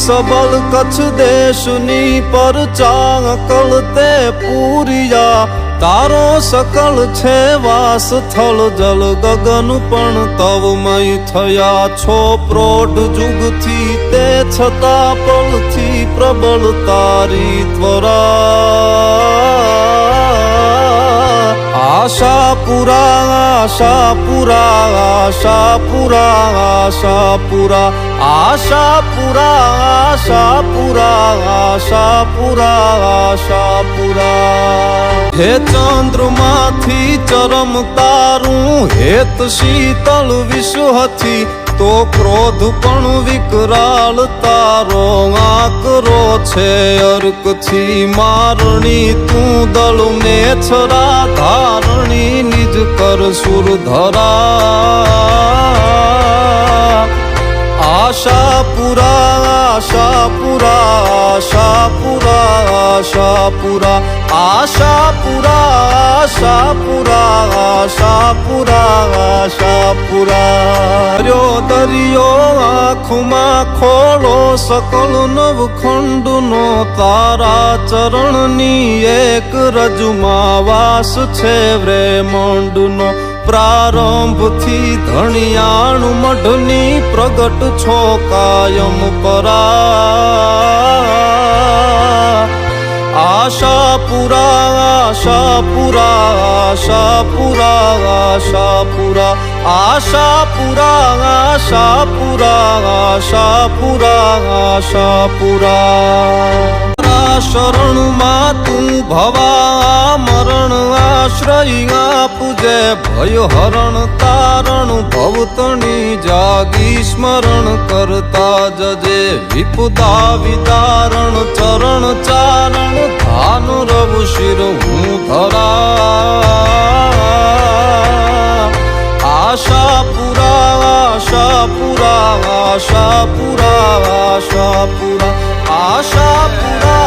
सबल कच्छ देशनी परचा कलते पूरिया तारो सकल छे वास थल जल गगन पण तवमय थया छो प्रोढ़ जुगथी ते छता पलथी प्रबल तारी त्वरा आशापुरा आशापुरा आशापुरा आशापुरा आशापुरा आशापुरा आशापुरा आशापुरा हे चंद्रमा थी चरम तारू हेत शीतल विश्वथी तो क्रोध पण विकराल तारो आकरो छे अर्क थी मारणी तू दल ने छरा धारणी निज कर सुर धरा आशापुरा आशापुरा आशापुरा आशापुरा आशापुरा आशापुरा आशापुरा आशापुरा दरियो दरियो आँखमा खोलो सकल नवखंड नो तारा चरणनी एक रजुमा वास छे ब्रह्मांड नो प्रारंभ थी धणियाणु मढनी प्रगट छो कायम परा आशापुरा आशापुरा आशापुरा आशापुरा आशापुरा आशापुरा आशापुरा आशापुरा शरण मा तू भवा मरण आश्रय पूजे भय हरण तारण भवतणी जागी स्मरण करता जजे विपुदा विदारण चरण चारण धान रव शिर हूँ धरा आशापुरा आशापुरा आशापुरा आशापुरा आशापुरा